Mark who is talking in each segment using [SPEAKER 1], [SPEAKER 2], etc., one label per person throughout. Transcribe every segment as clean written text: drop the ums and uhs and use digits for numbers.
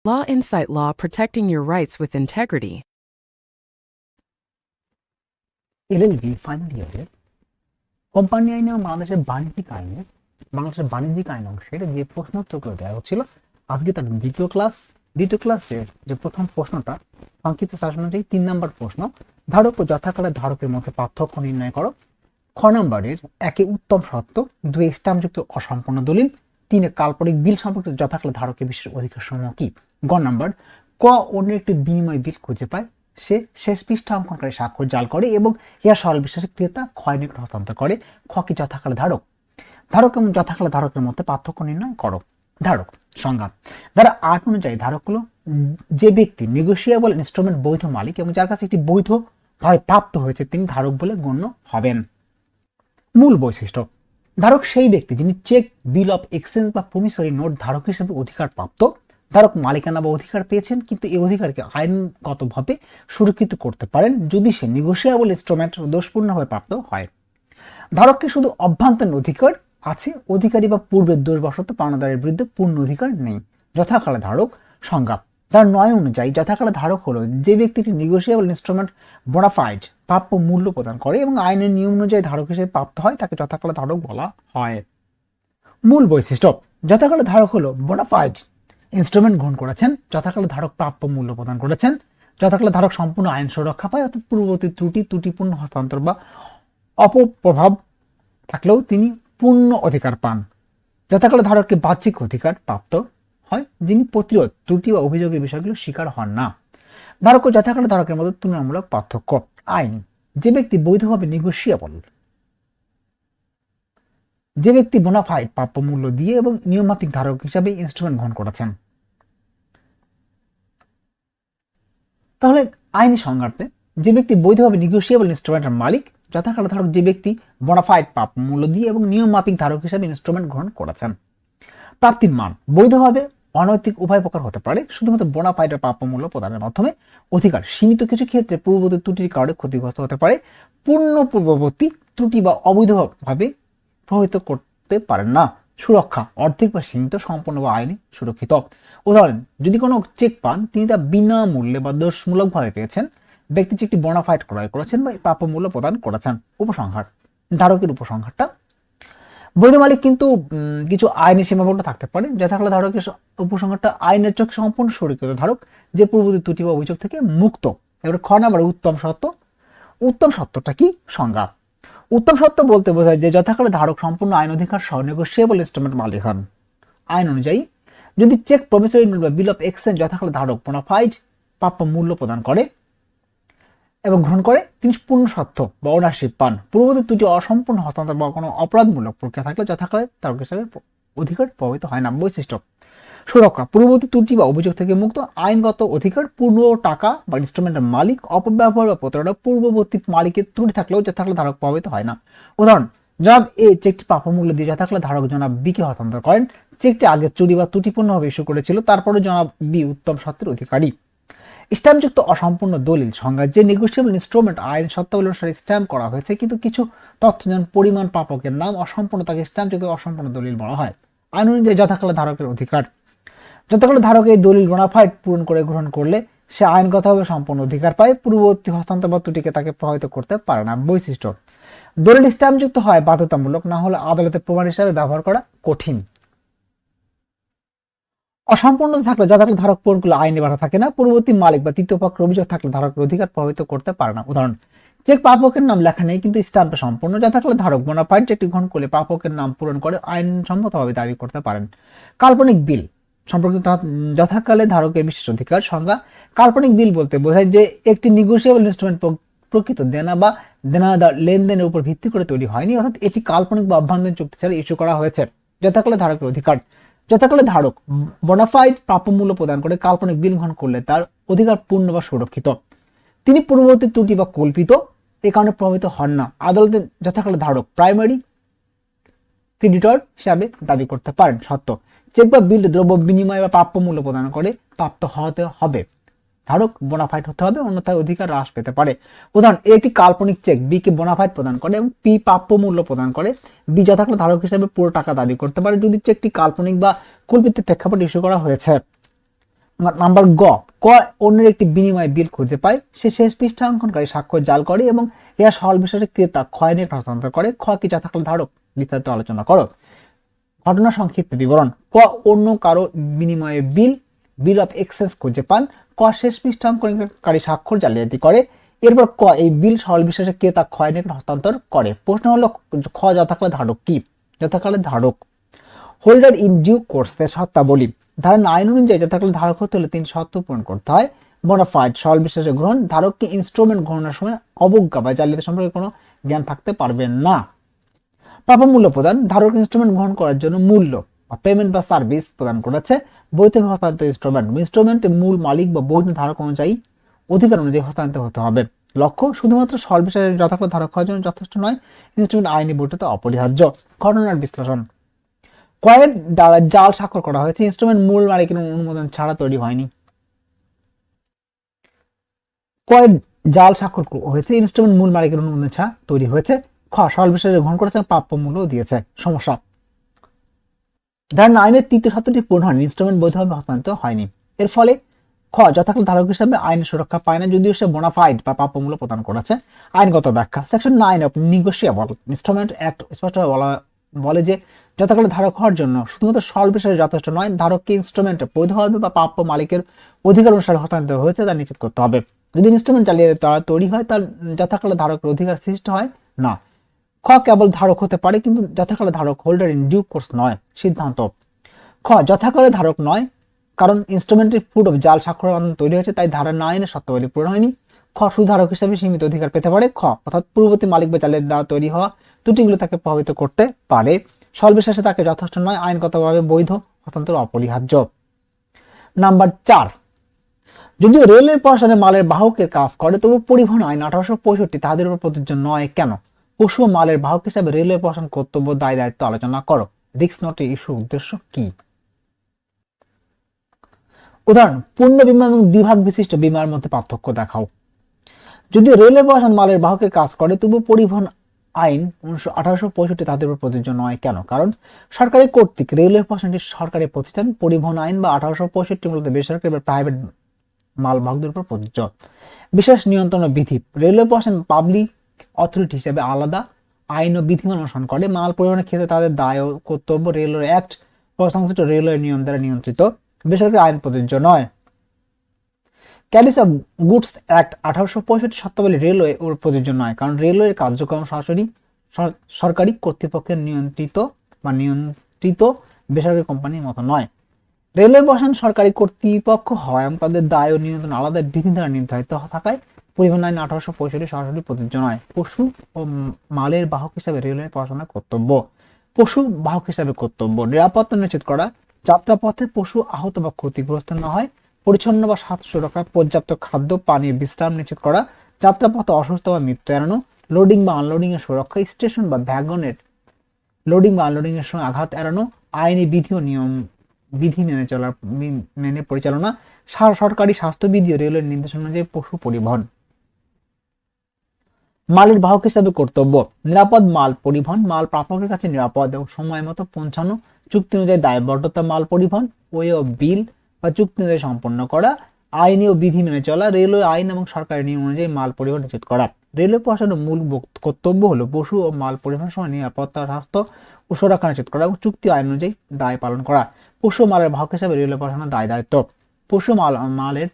[SPEAKER 1] Law Insight Law, protecting your rights with integrity.
[SPEAKER 2] LLB final ইয়ারে company আইনে ও বাংলাদেশের বাণিজ্যিক আইন অংশের যে প্রশ্নোত্তরগুলো দেওয়া হচ্ছিল, আজকে তার দ্বিতীয় ক্লাসের যে প্রথম প্রশ্নটা সংক্ষিপ্ত সাজেশনের 3 নম্বর প্রশ্ন, ধারক ও যথাকালে ধারকের মধ্যে পার্থক্য নির্ণয় করো। খ নম্বরের 1 উত্তম সত্য, 2 স্ট্যাম্পযুক্ত অসম্পূর্ণ দলিল, 3 কাল্পনিক বিল সম্পর্কিত যথাকালে ধারকের বিশেষ অধিকার সমূহ কি। গ নম্বর, ক অন্য একটি বিনিময় বিল খুঁজে পায়, সে শেষ পৃষ্ঠা অঙ্কনকারী স্বাক্ষর জাল করে এবং ইহা সরল বিশ্বাসী ক্রেতা ক্ষয় নিকট হস্তান্তর করে। খ কি যথাকালে ধারক এবং যথাকালে ধারকের মধ্যে পার্থক্য নির্ণয় করো। ধারক সংজ্ঞা: ধারা 8 অনুযায়ী ধারক হলো যে ব্যক্তি নেগোশিয়েবল ইনস্ট্রুমেন্ট বৈধ মালিক এবং যার কাছে একটি বৈধ ভাবে প্রাপ্ত হয়েছে তিনি ধারক বলে গণ্য হবেন। মূল বৈশিষ্ট্য: ধারক সেই ব্যক্তি যিনি চেক, বিল অফ এক্সচেঞ্জ বা প্রমিসরি নোট ধারক হিসেবে অধিকার প্রাপ্ত। ধারক মালিকানা বা অধিকার পেয়েছেন, কিন্তু এই অধিকারকে আইনগতভাবে সুরক্ষিত করতে পারেন যদি সে নেগোশিয়েবল ইনস্ট্রুমেন্ট দোষপূর্ণভাবে প্রাপ্ত হয়। ধারককে শুধু অভ্যন্তরীণ অধিকার আছে, অধিকারী বা পূর্বের দোষবশত পাওনাদারের বিরুদ্ধে পূর্ণ অধিকার নেই। যথাকালে ধারক সংজ্ঞা: ধারা 9 অনুযায়ী যথাকালে ধারক হলো যে ব্যক্তিটি নেগোশিয়েবল ইনস্ট্রুমেন্ট বোনাফাইড প্রাপ্য মূল্য প্রদান করে এবং আইনের নিয়ম অনুযায়ী ধারক হিসেবে প্রাপ্ত হয় তাকে যথাকালে ধারক বলা হয়। মূল বৈশিষ্ট্য: যথাকালে ধারক হলো বোনাফাইড ইনস্ট্রুমেন্ট গ্রহণ করেছেন, যথাকালে ধারক প্রাপ্য মূল্য প্রদান করেছেন, যথাকালে ধারক সম্পূর্ণ আইন সুরক্ষা পায়, অর্থাৎ পূর্ববর্তী ত্রুটিপূর্ণ হস্তান্তর বা অপপ্রভাব থাকলেও তিনি পূর্ণ অধিকার পান। যথাকালে ধারককে বাহ্যিক অধিকার প্রাপ্ত হয় যিনি প্রতিরোধ, ত্রুটি বা অভিযোগের বিষয়গুলো স্বীকার হন না। ধারক ও যথাকালে ধারকের মধ্যে তুলনামূলক পার্থক্য। আইন: যে ব্যক্তি বৈধভাবে নেগোশিয়েবল, যে ব্যক্তি বোনাফাইড প্রাপ্য মূল্য দিয়ে এবং নিয়মমাফিক ধারক হিসাবে ইনস্ট্রুমেন্ট গ্রহণ করেছেন। তাহলে আইনি সংজ্ঞাতে যে ব্যক্তি বৈধভাবে নেগোশিয়েবল ইনস্ট্রুমেন্টের মালিক, যথাকালে ধারক যে ব্যক্তি বোনাফাইড প্রাপ্য মূল্য দিয়ে এবং নিয়মমাফিক ধারক হিসাবে ইনস্ট্রুমেন্ট গ্রহণ করেছেন। প্রাপ্তির মান: বৈধভাবে অনৈতিক উভয় প্রকার হতে পারে, শুধুমাত্র বোনাফাইড প্রাপ্য মূল্য প্রদানের মাধ্যমে। অধিকার: সীমিত কিছু ক্ষেত্রে পূর্ববর্তী ত্রুটির কারণে ক্ষতিগ্রস্ত হতে পারে, পূর্ববর্তী ত্রুটি বা অবৈধভাবে প্রভাবিত করতে পারেন না। সুরক্ষা: অর্ধেক বা সীমিত, সম্পূর্ণ বা আইনি সুরক্ষিত। উদাহরণ: যদি কোনো চেক পান তিনি তা বিনামূল্যে বা দোষমূলকভাবে পেয়েছেন, ব্যক্তি চেকটি বোনাফাইড ক্রয় করেছেন বা প্রাপ্য মূল্য প্রদান করেছেন। উপসংহার: ধারকের উপসংহারটা: বৈধ মালিক কিন্তু কিছু আইনি সীমাবদ্ধ থাকতে পারে। যথাকালে ধারকের উপসংহারটা আইনের চোখে সম্পূর্ণ সুরক্ষিত ধারক যে পূর্ববর্তী ত্রুটি বা অভিযোগ থেকে মুক্ত। এবার খ নাম্বার উত্তম সত্য। উত্তম সত্যটা কি? সংজ্ঞা: উত্তম সত্য বলতে বোঝায় যে যথাকালে ধারক সম্পূর্ণ আইন অধিকার সহ নেগোশিয়েবল ইনস্ট্রুমেন্ট মালিক হন। আইন অনুযায়ী যদি চেক, প্রমিসরি নোট বা বিল অফ এক্সচেঞ্জ যথাকালে ধারক বোনাফাইড প্রাপ্য মূল্য প্রদান করে এবং গ্রহণ করে তিনি পূর্ণ সত্য বা ওনারশিপ পান। পূর্ববর্তী ত্রুটি, অসম্পূর্ণ হস্তান্তর বা কোনো অপরাধমূলক প্রক্রিয়া থাকলে যথাকালে ধারক হিসাবে অধিকার প্রভাবিত হয় না। বৈশিষ্ট্য: সুরক্ষা: পূর্ববর্তী ত্রুটি বা অভিযোগ থেকে মুক্ত, আইনগত অধিকার, পূর্ণ টাকা বা ইনস্ট্রুমেন্টের মালিক, অপব্যবহার বা প্রতারণা পূর্ববর্তী মালিকের ত্রুটি থাকলেও যথাকালে ধারক প্রভাবিত হয় না। উদাহরণ: জনাব এ চেকটি প্রাপ্য মূল্য দিয়ে যথাকালে ধারক জনাব বি কে হস্তান্তর করেন। চেকটি আগে চুরি বা ত্রুটিপূর্ণভাবে ইস্যু করেছিল, তারপরে জনাব বি উত্তম সত্ত্বের অধিকারী। স্ট্যাম্পযুক্ত অসম্পূর্ণ দলিল সংজ্ঞা: যে নেগোশিয়েবল ইনস্ট্রুমেন্ট আইন শর্তাবলী অনুসারে স্ট্যাম্প করা হয়েছে কিন্তু কিছু তথ্য যেমন পরিমাণ, প্রাপকের নাম অসম্পূর্ণ, তাকে স্ট্যাম্পযুক্ত অসম্পূর্ণ দলিল বলা হয়। আইন অনুযায়ী যথাকালে ধারকের অধিকার: যথাকালে ধারক এই দলিল বোনাফাইড পূরণ করে গ্রহণ করলে সে আইনগতভাবে সম্পূর্ণ অধিকার পায়, পূর্ববর্তী হস্তান্তর বা ত্রুটিকে তাকে প্রভাবিত করতে পারে না। বৈশিষ্ট্য: দলিল স্ট্যাম্পযুক্ত হয় বাধ্যতামূলক, না হলে আদালতে প্রমাণ হিসাবে ব্যবহার করা কঠিন। অসম্পূর্ণ থাকলে যথাকালে ধারক পূরণ করলে আইনি বাধা থাকে না। পূর্ববর্তী মালিক বা তৃতীয় পক্ষের অভিযোগ থাকলে ধারকের অধিকার প্রভাবিত করতে পারে না। উদাহরণ: চেক প্রাপকের নাম লেখা নেই কিন্তু স্ট্যাম্পে সম্পূর্ণ, যথাকালে ধারক বোনাফাইড চেকটি গ্রহণ করলে প্রাপকের নাম পূরণ করে আইনসম্মতভাবে দাবি করতে পারেন। কাল্পনিক বিল সম্পর্কিত যথাকালে ধারকের বিশেষ অধিকার সংজ্ঞা: কাল্পনিক বিল বলতে বোঝায় যে একটি নেগোশিয়েবল ইনস্ট্রুমেন্ট প্রকৃত দেনা বা দেনাদার লেনদেনের উপর ভিত্তি করে তৈরি হয়নি, অর্থাৎ এটি কাল্পনিক বা অভ্যন্তরীণ চুক্তি ছাড়া ইস্যু করা হয়েছে। যথাকালে ধারকের অধিকার: যথাকালে ধারক বোনাফাইড প্রাপ্য মূল্য প্রদান করে কাল্পনিক বিল গ্রহণ করলে তার অধিকার পূর্ণ বা সুরক্ষিত। তিনি পূর্ববর্তী ত্রুটি বা কল্পিত এই কারণে প্রভাবিত হন না। আদালতে যথাকালে ধারক প্রাইমারি ক্রেডিটর হিসাবে দাবি করতে পারেন। সত্য: চেক বা বিল দ্রব্য বিনিময় বা প্রাপ্য মূল্য প্রদান করে প্রাপ্ত হতে হবে, ধারক বোনাফাইড হতে হবে, অন্যথায় অধিকার হ্রাস পেতে পারে। উদাহরণ: একটি কাল্পনিক চেক বি কে বোনাফাইড প্রদান করে এবং পি প্রাপ্য মূল্য প্রদান করে, বি যথাকালে ধারক হিসেবে পুরো টাকা দাবি করতে পারে যদি চেকটি কাল্পনিক বা কল্পিত প্রেক্ষাপটে ইস্যু করা হয়েছে। নাম্বার ক অন্যের একটি বিনিময় বিল খুঁজে পায়, সে শেষ পৃষ্ঠা অঙ্কনকারী স্বাক্ষর জাল করে এবং ইহা সরল বিষয়ে ক্রেতা ক্ষয় নিয়ে হস্তান্তর করে। খ কি যথাকালে ধারক, বিস্তারিত আলোচনা করো। ঘটনা সংক্ষিপ্ত বিবরণ। ক অন্য কারো বিনিময়ে বিল অফ এক্সচেঞ্জ খুঁজে পান। ক শেষ পৃষ্ঠা অঙ্কনকারী স্বাক্ষর জালিয়াতি করে। এরপর ক এই বিল সরল বিশেষে ক্রেতা ক্ষয় নিয়ে হস্তান্তর করে। প্রশ্ন হলো খ যথাকালে ধারক কি? যথাকালে ধারক হোল্ডার ইন ডিউ কোর্স এর শর্তাবলী। ধারা 9 অনুযায়ী যথাকালে ধারক হতে হলে 3 শর্ত পূরণ করতে হয়। বোনাফাইড সরল বিশেষে গ্রহণ, ধারককে ইনস্ট্রুমেন্ট গ্রহণের সময় অবজ্ঞা বা জালিয়াতি সম্পর্কে কোনো জ্ঞান থাকতে পারবে না। প্রাপ্য মূল্য প্রদান, ধারক ইনস্ট্রুমেন্ট গ্রহণ করার জন্য মূল্য বা পেমেন্ট বা সার্ভিস প্রদান করেছে। বৈধ হস্তান্তর ইনস্ট্রুমেন্টের মূল মালিক বা বৈধ ধারক অনুযায়ী অধিকার অনুযায়ী হস্তান্তর হতে হবে। লক্ষ্য শুধুমাত্র সরল বিশেষে যথাকালে ধারক হওয়ার জন্য যথেষ্ট নয়, ইনস্ট্রুমেন্ট আইনি বৈধতা অপরিহার্য। ঘটনার বিশ্লেষণ। কয়ের দ্বারা জাল স্বাক্ষর করা হয়েছে, ইনস্ট্রুমেন্ট মূল মালিকের অনুমোদন ছাড়া তৈরি হয়নি। কয়ের জাল স্বাক্ষর হয়েছে, ইনস্ট্রুমেন্ট মূল মালিকের অনুমোদন ছাড়া তৈরি হয়েছে। খ সরল বিশেষে গ্রহণ করেছে, প্রাপ্য মূল্য দিয়েছে। সমস্যা। ধারা 9 তৃতীয় শর্তটি পূর্ণ হয়নি, ইনস্ট্রুমেন্ট বৈধভাবে হস্তান্তর হয়নি। এর ফলে খ যথাকালে ধারক হিসাবে আইন সুরক্ষা পায় না, যদিও সে বোনাফাইড বা প্রাপ্য মূল্য প্রদান করেছে। আইনগত ব্যাখ্যা। সেকশন 9 অফ নিগোশিয়েবল ইনস্ট্রুমেন্ট অ্যাক্ট স্পষ্টভাবে বলে যে যথাকালে ধারক হওয়ার জন্য শুধুমাত্র সরল বিশেষে যথেষ্ট নয়, ধারককে ইনস্ট্রুমেন্ট বৈধভাবে বা প্রাপ্য মালিকের অধিকার অনুসারে হস্তান্তর হয়েছে তা নিশ্চিত করতে হবে। যদি ইনস্ট্রুমেন্ট চালিয়ে তারা তৈরি হয়, তার যথাকালে ধারকের অধিকার সৃষ্টি হয় না। খ কেবল ধারক হতে পারে, কিন্তু যথাকালে ধারক হোল্ডার ইন ডিউ কোর্স নয়। সিদ্ধান্ত। খ যথাকালে ধারক নয়, কারণ ইনস্ট্রুমেন্টের প্রুফ অফ জাল স্বাক্ষর তৈরি হয়েছে, তাই ধারা 9 শর্তাবলী পূরণ হয়নি। খ সুধারক হিসেবে সীমিত অধিকার পেতে পারে। খ অর্থাৎ পূর্ববর্তী মালিক বা জালের দ্বারা তৈরি হওয়া ত্রুটিগুলো তাকে প্রভাবিত করতে পারে। সরল বিশেষে তাকে যথেষ্ট নয়, আইনগতভাবে বৈধ হস্তান্তর অপরিহার্য। নাম্বার 4, যদিও রেলের প্রশাসনে মালের বাহকের কাজ করে, তবু পরিবহন আইন 1865 তাদের উপর প্রযোজ্য নয় কেন? পশু ও মালের বাহক হিসাবে রেলওয়ে প্রশাসন কর্তব্য দায় দায়িত্ব আলোচনা করো। রিস্ক নোটের ইস্যু উদ্দেশ্য কি? উদাহরণ, পূর্ণ বিমা এবং দ্বিভাগ বিশিষ্ট বিমার মধ্যে পার্থক্য দেখাও। যদিও রেলওয়ে প্রশাসন মালের বাহকের কাজ করে, তবু পরিবহন আইন 1865 তাদের উপর প্রযোজ্য নয় কেন? কারণ সরকারি কর্তৃক রেলওয়ে প্রশাসনটি সরকারি প্রতিষ্ঠান। পরিবহন আইন বা 1865 মূলত বেসরকারি বা প্রাইভেট মালবাহকদের উপর প্রযোজ্য। বিশেষ নিয়ন্ত্রণ ও বিধি। রেলওয়ে প্রশাসন পাবলিক অথরিটি হিসেবে আলাদা আইন ও বিধিমান অনুসরণ করে। মাল পরিবহনের ক্ষেত্রে তাদের দায় ও কর্তব্য রেলওয়ে অ্যাক্ট ও সংশ্লিষ্ট রেলওয়ে নিয়ম দ্বারা নিয়ন্ত্রিত, বেসরকারি আইন প্রযোজ্য নয়। ক্যারিজ অফ গুডস অ্যাক্ট 1865 শর্তাবলী রেলওয়ে ওর প্রযোজ্য নয়, কারণ রেলওয়ের কার্যক্রম সরাসরি সরকারি কর্তৃপক্ষের নিয়ন্ত্রিত বেসরকারি কোম্পানির মতো নয়। রেলওয়ে প্রশাসন সরকারি কর্তৃপক্ষ হয় এবং তাদের দায় ও নিয়ন্ত্রণ আলাদা বিধি দ্বারা নির্ধারিত থাকায় পরিবহন আইন 1865 সরাসরি প্রযোজ্য নয়। পশু ও মালের বাহক হিসাবে রেলওয়ে প্রশাসনের কর্তব্য। পশু বাহক হিসাবে কর্তব্য নিরাপত্তা নিশ্চিত করা, যাত্রাপথে পশু আহত বা ক্ষতিগ্রস্ত না হয়, পরিচ্ছন্ন বা স্বাস্থ্য সুরক্ষা, পর্যাপ্ত খাদ্য পানীয় বিশ্রাম নিশ্চিত করা, যাত্রাপথে অসুস্থ বা মৃত্যু এড়ানো, লোডিং বা আনলোডিং এর সুরক্ষা, স্টেশন বা ভ্যাগনের লোডিং বা আনলোডিং এর সময় আঘাত এড়ানো, আইনি বিধি ও নিয়ম বিধি মেনে পরিচালনা, সরকারি স্বাস্থ্যবিধি ও রেলের নির্দেশনা অনুযায়ী পশু পরিবহন। মালের বাহক হিসাবে কর্তব্য নিরাপদ মাল পরিবহন, মাল প্রাপকের কাছে নিরাপদ এবং সময় মতো পৌঁছানো, চুক্তি অনুযায়ী দায়বদ্ধতা মাল পরিবহন, ওয়ে ও বিল বা চুক্তি অনুযায়ী সম্পন্ন করা, আইনি ও বিধি মেনে চলা, রেলওয়ে আইন এবং সরকারি নিয়ম অনুযায়ী মাল পরিবহন নিশ্চিত করা। রেলওয়ে প্রশাসনের মূল কর্তব্য হলো পশু ও মাল পরিবহনের সময় নিরাপত্তা, স্বাস্থ্য ও সুরক্ষা নিশ্চিত করা এবং চুক্তি আইন অনুযায়ী দায় পালন করা। পশু মালের বাহক হিসাবে রেলওয়ে প্রশাসনের দায় দায়িত্ব। মালের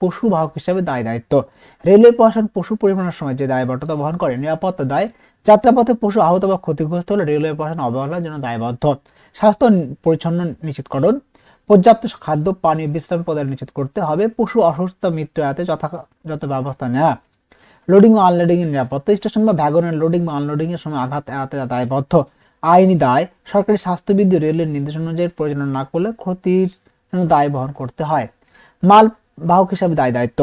[SPEAKER 2] পশু বাহক হিসাবে দায় দায়িত্ব। রেলওয়ে প্রশাসন পশু পরিবহনের সময় যে দায়বদ্ধতা বহন করে, নিরাপত্তা দায়, যাত্রাপথে পশু আহত বা ক্ষতিগ্রস্ত হলে রেলওয়ে প্রশাসন অবহেলার জন্য দায়বদ্ধ। স্বাস্থ্য পরিচ্ছন্ন নিশ্চিতকরণ, পর্যাপ্ত খাদ্য পানীয় বিশ্রাম প্রদান নিশ্চিত করতে হবে। পশু অসুস্থ মৃত্যু এড়াতে যথাযথ ব্যবস্থা নেওয়া। লোডিং ও আনলোডিং এর নিরাপত্তা, স্টেশন বা ভ্যাগনের লোডিং বা আনলোডিং এর সময় আঘাত এড়াতে দায়বদ্ধ। আইনি দায়, সরকারি স্বাস্থ্যবিধি রেলের নির্দেশনা অনুযায়ী পরিচালনা না করলে ক্ষতির জন্য দায় বহন করতে হয়। মাল বাহক হিসাবে দায় দায়িত্ব।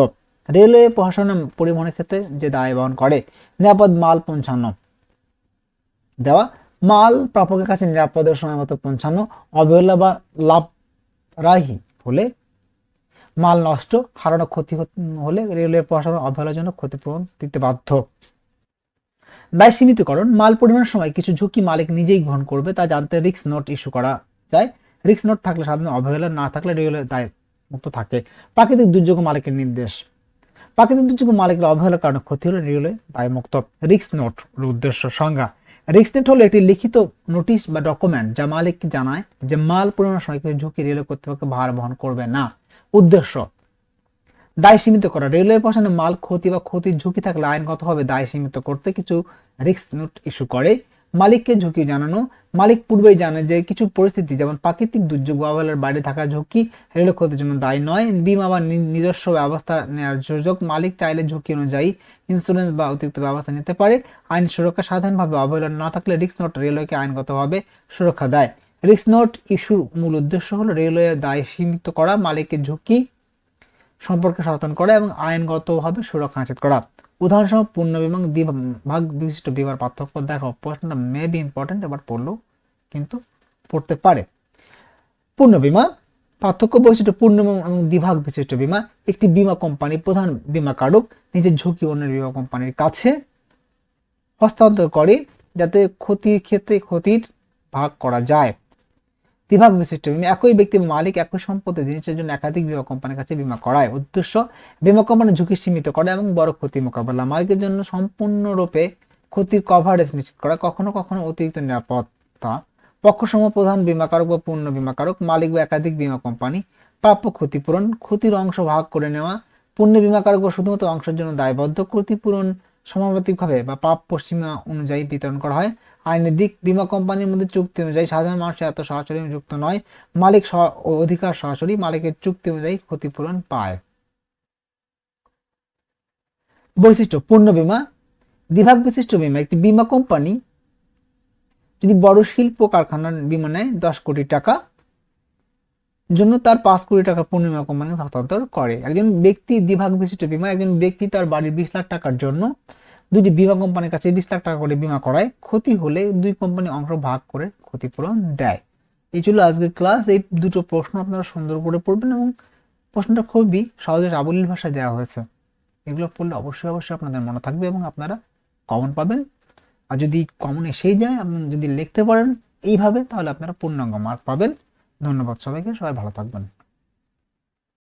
[SPEAKER 2] রেলওয়ে প্রশাসনের পরিবহনের ক্ষেত্রে যে দায় বহন করে, নিরাপদ মাল পৌঁছানো দেওয়া, মাল প্রাপকের কাছে নিরাপদের সময় মতো পৌঁছানো, অবহেলা বা লাভরাহি হলে, মাল নষ্ট, হারানো, ক্ষতি হলে রেলওয়ে প্রশাসন অবহেলার জন্য ক্ষতিপূরণ দিতে বাধ্য। দায় সীমিতকরণ, মাল পরিবহনের সময় কিছু ঝুঁকি মালিক নিজেই গ্রহণ করবে তা জানতে রিস্ক নোট ইস্যু করা যায়। রিস্ক নোট থাকলে সাধারণত অবহেলা, না থাকলে রেলওয়ে দায় মুক্ত থাকে। প্রাকৃতিক দুর্যোগ মালিকের নির্দেশ। প্রাকৃতিক দুর্যোগ মালিকের অবহেলার কারণে ক্ষতি হলে রেলওয়ে দায়মুক্ত। রিস্ক নোট উদ্দেশ্য সংজ্ঞা। রিস্ক নোট হলো একটি লিখিত নোটিশ বা ডকুমেন্ট যা মালিককে জানায় যে মাল পরিবহনের সময় কিছু ঝুঁকি রেলওয়ে কর্তৃপক্ষ ভার বহন করবে না। উদ্দেশ্য দায় সীমিত করা। রেলওয়ে প্রশাসনে মাল ক্ষতি বা ক্ষতির ঝুঁকি থাকলে আইনগতভাবে দায় সীমিত করতে কিছু রিস্ক নোট ইস্যু করে। মালিককে ঝুঁকি জানানো। মালিক পূর্বেই জানে যে কিছু পরিস্থিতি যেমন প্রাকৃতিক দুর্যোগ বা অবহেলার বাইরে থাকা ঝুঁকি রেলওয়ে ক্ষতির জন্য দায়ী নয়। বীমা বা নিজস্ব ব্যবস্থা নেওয়ার সুযোগ। মালিক চাইলে ঝুঁকি অনুযায়ী ইন্স্যুরেন্স বা অতিরিক্ত ব্যবস্থা নিতে পারে। আইন সুরক্ষা। সাধারণভাবে অবহেলা না থাকলে রিস্ক নোট রেলওয়েকে আইনগতভাবে সুরক্ষা দেয়। রিস্ক নোট ইস্যুর মূল উদ্দেশ্য হলো রেলওয়ে দায় সীমিত করা, মালিকের ঝুঁকি সম্পর্কে সচেতন করা এবং আইনগতভাবে সুরক্ষা নিশ্চিত করা। উদাহরণস্বরূপ পূর্ণ বিমা দ্বিভাগ বিশিষ্ট বিমার পার্থক্য দেখো। প্রশ্নটা মে বি ইম্পর্টেন্ট, এবার পড়লেও কিন্তু পড়তে পারে। পূর্ণ বিমা পার্থক্য বৈশিষ্ট্য। পূর্ণ এবং দ্বিভাগ বিশিষ্ট বিমা। একটি বিমা কোম্পানি প্রধান বিমা কারক নিজের ঝুঁকি অন্যের বিমা কোম্পানির কাছে হস্তান্তর করে যাতে ক্ষতির ক্ষেত্রে ক্ষতির ভাগ করা যায়। দ্বিভাগ বিশিষ্ট বিমা একই ব্যক্তি বা মালিক একই সম্পত্তি জিনিসের জন্য একাধিক বিমা কোম্পানির কাছে বিমা করায়। উদ্দেশ্য বিমা কোম্পানির ঝুঁকি সীমিত করা এবং বড় ক্ষতি মোকাবেলা। মালিকের জন্য সম্পূর্ণরূপে ক্ষতির কভারেজ নিশ্চিত করা, কখনো কখনো অতিরিক্ত নিরাপত্তা। পক্ষসমূহ প্রধান বীমাকারক বা পূর্ণ বীমাকারক, মালিক বা একাধিক বীমা কোম্পানি। প্রাপ্য ক্ষতিপূরণ ক্ষতির অংশ ভাগ করে নেওয়া। পূর্ণ বীমাকারক বা শুধুমাত্র অংশের জন্য দায়বদ্ধ। ক্ষতিপূরণ সমানুপাতিকভাবে বা প্রাপ্য সীমা অনুযায়ী বিতরণ করা হয়। আইনের দিক বীমা কোম্পানির মধ্যে চুক্তি অনুযায়ী সাধারণ মানুষ এত সরাসরি যুক্ত নয়। মালিক অধিকার সরাসরি, মালিকের চুক্তি অনুযায়ী ক্ষতিপূরণ পায়। বৈশিষ্ট্য পূর্ণ বীমা দ্বিভাগ বিশিষ্ট বীমা একটি বীমা কোম্পানি যদি বড় শিল্প কারখানার বীমা নেয় 10 কোটি টাকা জন্য তার 5 কোটি টাকা পূর্ণ বীমা কোম্পানিকে হস্তান্তর করে। একজন ব্যক্তি দ্বিভাগ বিশিষ্ট বীমা একজন ব্যক্তি তার বাড়ির 20 লাখ টাকার জন্য দুটি বীমা কোম্পানির কাছে 20 লাখ টাকা করে বীমা করায়। ক্ষতি হলে দুই কোম্পানি অংশ ভাগ করে ক্ষতিপূরণ দেয়। এই ছিল আজকের ক্লাস। এই দুটো প্রশ্ন আপনারা সুন্দর করে পড়বেন এবং প্রশ্নটা খুবই সহজে সাবলীল ভাষায় দেওয়া হয়েছে। এগুলো পড়লে অবশ্যই অবশ্যই আপনাদের মনে থাকবে এবং আপনারা কমন পাবেন। আর যদি কমন এসেই যায়, আপনি যদি লিখতে পারেন এইভাবে, তাহলে আপনারা পূর্ণাঙ্গ মার্ক পাবেন। ধন্যবাদ সবাইকে, সবাই ভালো থাকবেন।